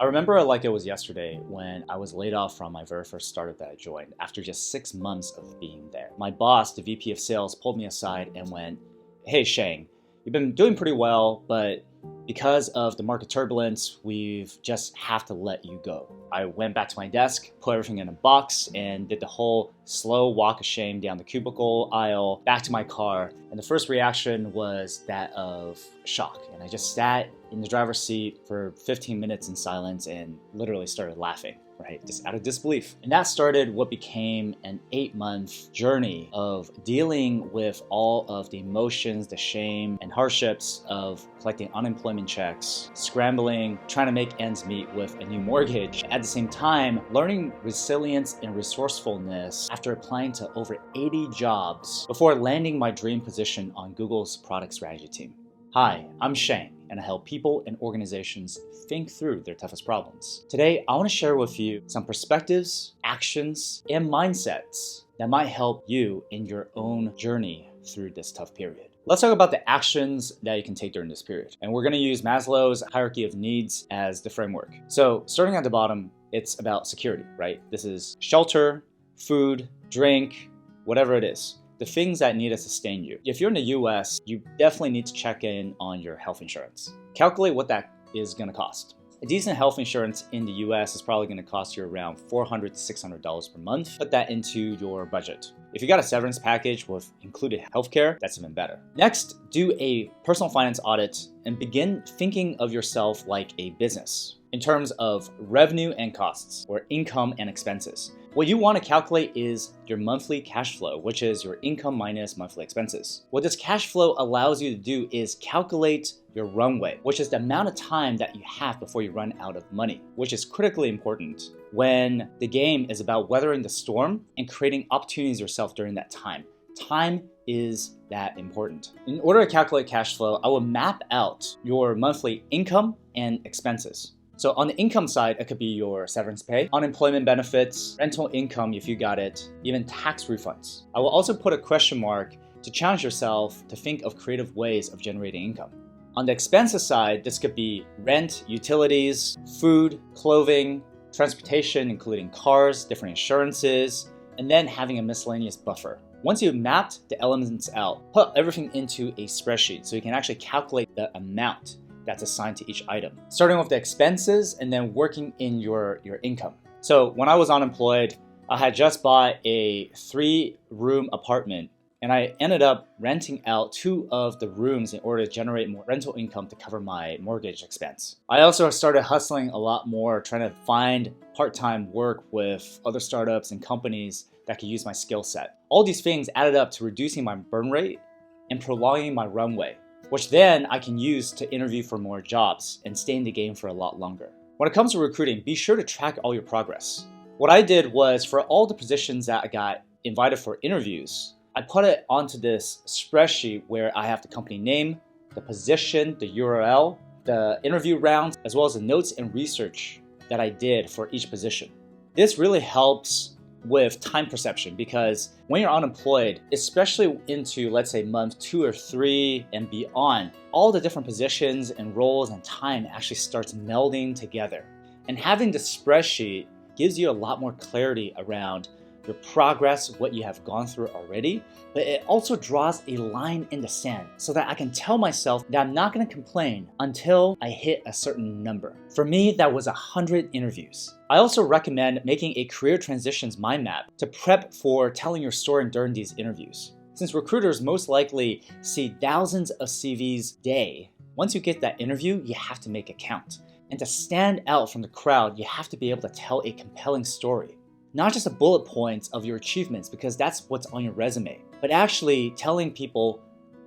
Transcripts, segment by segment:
I remember it like it was yesterday when I was laid off from my very first startup that I joined after just 6 months of being there. My boss, the VP of sales, pulled me aside and went, "Hey Shane, you've been doing pretty well, but because of the market turbulence, we've just have to let you go." I went back to my desk, put everything in a box, and did the whole slow walk of shame down the cubicle aisle, back to my car. And the first reaction was that of shock. And I just sat in the driver's seat for 15 minutes in silence and literally started laughing, right? Just out of disbelief. And that started what became an 8-month journey of dealing with all of the emotions, the shame, and hardships of collecting unemployment checks, scrambling, trying to make ends meet with a new mortgage. At the same time, learning resilience and resourcefulness after applying to over 80 jobs before landing my dream position on Google's product strategy team. Hi, I'm Shane, and I help people and organizations think through their toughest problems. Today, I want to share with you some perspectives, actions, and mindsets that might help you in your own journey through this tough period. Let's talk about the actions that you can take during this period. And we're going to use Maslow's hierarchy of needs as the framework. So starting at the bottom, it's about security, right? This is shelter, food, drink, whatever it is. The things that need to sustain you. If you're in the US, you definitely need to check in on your health insurance. Calculate what that is going to cost. A decent health insurance in the US is probably going to cost you around $400 to $600 per month. Put that into your budget. If you got a severance package with included healthcare, that's even better. Next, do a personal finance audit and begin thinking of yourself like a business in terms of revenue and costs, or income and expenses. What you want to calculate is your monthly cash flow, which is your income minus monthly expenses. What this cash flow allows you to do is calculate your runway, which is the amount of time that you have before you run out of money, which is critically important when the game is about weathering the storm and creating opportunities yourself during that time. Time is that important. In order to calculate cash flow, I will map out your monthly income and expenses. So on the income side, it could be your severance pay, unemployment benefits, rental income if you got it, even tax refunds. I will also put a question mark to challenge yourself to think of creative ways of generating income. On the expenses side, this could be rent, utilities, food, clothing, transportation, including cars, different insurances, and then having a miscellaneous buffer. Once you've mapped the elements out, put everything into a spreadsheet so you can actually calculate the amount that's assigned to each item. Starting with the expenses and then working in your income. So when I was unemployed, I had just bought a 3-room apartment and I ended up renting out 2 of the rooms in order to generate more rental income to cover my mortgage expense. I also started hustling a lot more, trying to find part-time work with other startups and companies that could use my skill set. All these things added up to reducing my burn rate and prolonging my runway, which then I can use to interview for more jobs and stay in the game for a lot longer. When it comes to recruiting, be sure to track all your progress. What I did was for all the positions that I got invited for interviews, I put it onto this spreadsheet where I have the company name, the position, the URL, the interview round, as well as the notes and research that I did for each position. This really helps with time perception because when you're unemployed, especially into, let's say, month 2 or 3 and beyond, all the different positions and roles and time actually starts melding together. And having the spreadsheet gives you a lot more clarity around your progress, what you have gone through already, but it also draws a line in the sand so that I can tell myself that I'm not going to complain until I hit a certain number. For me, that was 100 interviews. I also recommend making a career transitions mind map to prep for telling your story during these interviews. Since recruiters most likely see thousands of CVs a day, once you get that interview, you have to make it count. And to stand out from the crowd, you have to be able to tell a compelling story. Not just the bullet points of your achievements because that's what's on your resume, but actually telling people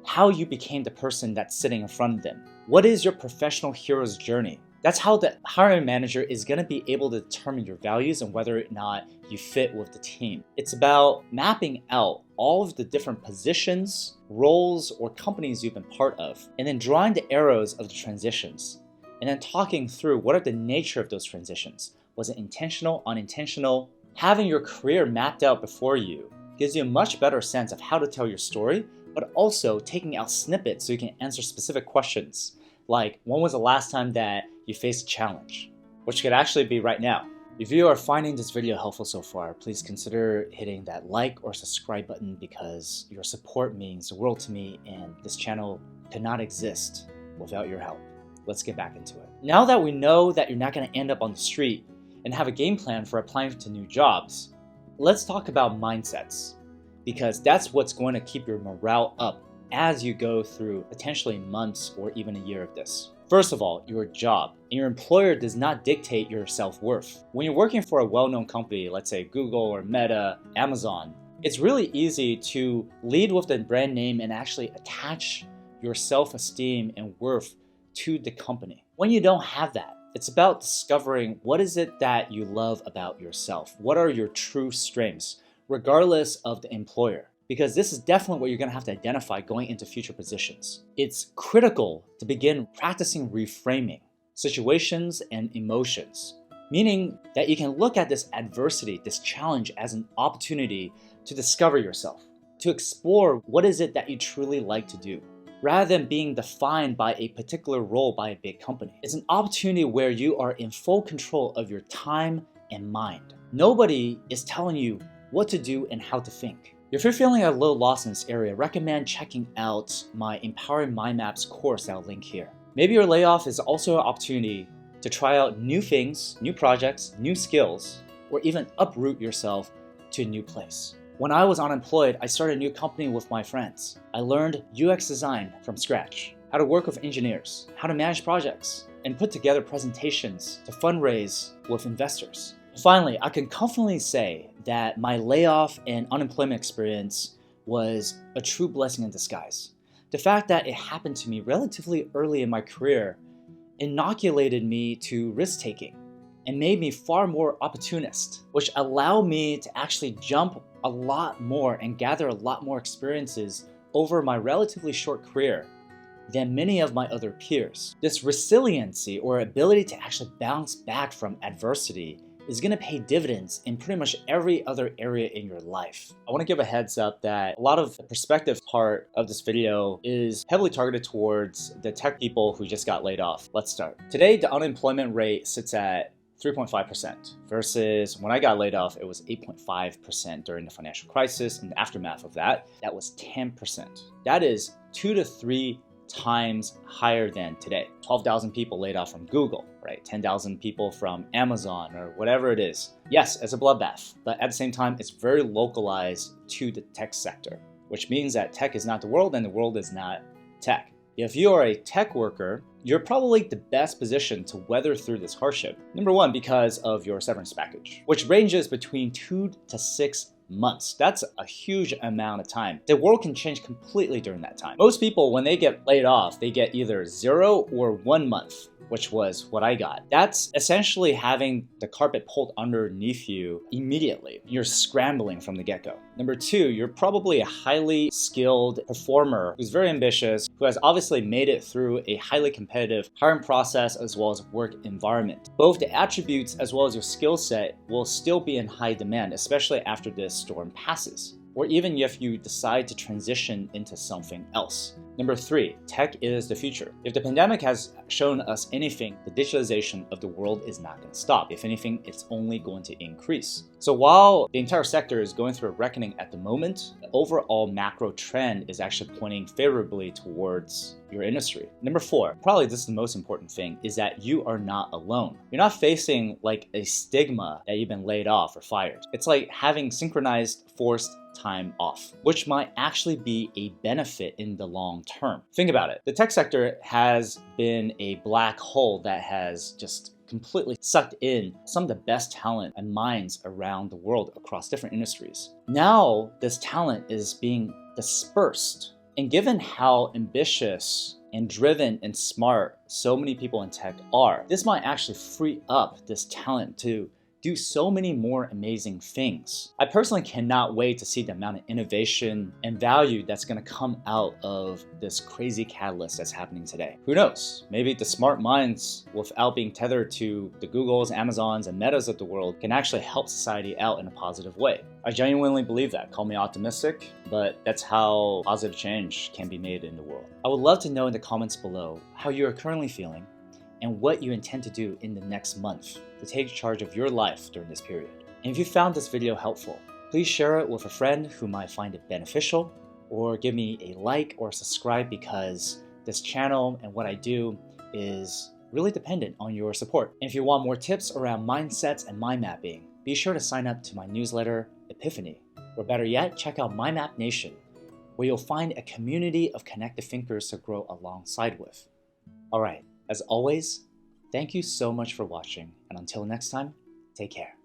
how you became the person that's sitting in front of them. What is your professional hero's journey? That's how the hiring manager is going to be able to determine your values and whether or not you fit with the team. It's about mapping out all of the different positions, roles, or companies you've been part of, and then drawing the arrows of the transitions, and then talking through what are the nature of those transitions. Was it intentional, unintentional? Having your career mapped out before you gives you a much better sense of how to tell your story, but also taking out snippets so you can answer specific questions. Like, when was the last time that you faced a challenge? which could actually be right now. If you are finding this video helpful so far, please consider hitting that like or subscribe button because your support means the world to me and this channel could not exist without your help. Let's get back into it. Now that we know that you're not going to end up on the street and have a game plan for applying to new jobs, let's talk about mindsets, because that's what's going to keep your morale up as you go through potentially months or even a year of this. First of all, your job and your employer does not dictate your self-worth. When you're working for a well-known company, let's say Google or Meta, Amazon, it's really easy to lead with the brand name and actually attach your self-esteem and worth to the company. When you don't have that, it's about discovering what is it that you love about yourself. What are your true strengths, regardless of the employer? Because this is definitely what you're going to have to identify going into future positions. It's critical to begin practicing reframing situations and emotions, meaning that you can look at this adversity, this challenge as an opportunity to discover yourself, to explore what is it that you truly like to do, rather than being defined by a particular role by a big company. It's an opportunity where you are in full control of your time and mind. Nobody is telling you what to do and how to think. If you're feeling a little lost in this area, recommend checking out my Empowering Mind Maps course that I'll link here. Maybe your layoff is also an opportunity to try out new things, new projects, new skills, or even uproot yourself to a new place. When I was unemployed, I started a new company with my friends. I learned UX design from scratch, how to work with engineers, how to manage projects, and put together presentations to fundraise with investors. Finally, I can confidently say that my layoff and unemployment experience was a true blessing in disguise. The fact that it happened to me relatively early in my career inoculated me to risk-taking and made me far more opportunist, which allowed me to actually jump a lot more and gather a lot more experiences over my relatively short career than many of my other peers. This resiliency or ability to actually bounce back from adversity is going to pay dividends in pretty much every other area in your life. I want to give a heads up that a lot of the perspective part of this video is heavily targeted towards the tech people who just got laid off. Let's start. Today, the unemployment rate sits at 3.5% versus when I got laid off, it was 8.5% during the financial crisis. And the aftermath of that, that was 10%. That is 2 to 3 times higher than today. 12,000 people laid off from Google, right? 10,000 people from Amazon or whatever it is. Yes, it's a bloodbath, but at the same time, it's very localized to the tech sector, which means that tech is not the world and the world is not tech. If you are a tech worker, you're probably the best positioned to weather through this hardship. Number one, because of your severance package, which ranges between 2 to 6 months. That's a huge amount of time. The world can change completely during that time. Most people, when they get laid off, they get either 0 or 1 month, which was what I got. That's essentially having the carpet pulled underneath you immediately. You're scrambling from the get-go. Number two, you're probably a highly skilled performer who's very ambitious, who has obviously made it through a highly competitive hiring process as well as work environment. Both the attributes as well as your skill set will still be in high demand, especially after this storm passes, or even if you decide to transition into something else. Number three, tech is the future. If the pandemic has shown us anything, the digitalization of the world is not going to stop. If anything, it's only going to increase. So while the entire sector is going through a reckoning at the moment, the overall macro trend is actually pointing favorably towards your industry. Number four, probably this is the most important thing, is that you are not alone. You're not facing like a stigma that you've been laid off or fired. It's like having synchronized forced time off, which might actually be a benefit in the long term. Think about it. The tech sector has been a black hole that has just completely sucked in some of the best talent and minds around the world across different industries. Now, this talent is being dispersed. And given how ambitious and driven and smart so many people in tech are, this might actually free up this talent to do so many more amazing things. I personally cannot wait to see the amount of innovation and value that's gonna come out of this crazy catalyst that's happening today. Who knows? Maybe the smart minds, without being tethered to the Googles, Amazons, and Metas of the world, can actually help society out in a positive way. I genuinely believe that. Call me optimistic, but that's how positive change can be made in the world. I would love to know in the comments below how you are currently feeling and what you intend to do in the next month to take charge of your life during this period. And if you found this video helpful, please share it with a friend who might find it beneficial, or give me a like or subscribe, because this channel and what I do is really dependent on your support. And if you want more tips around mindsets and mind mapping, be sure to sign up to my newsletter, Epiphany, or better yet, check out MindMap Nation, where you'll find a community of connected thinkers to grow alongside with. All right, as always, thank you so much for watching, and until next time, take care.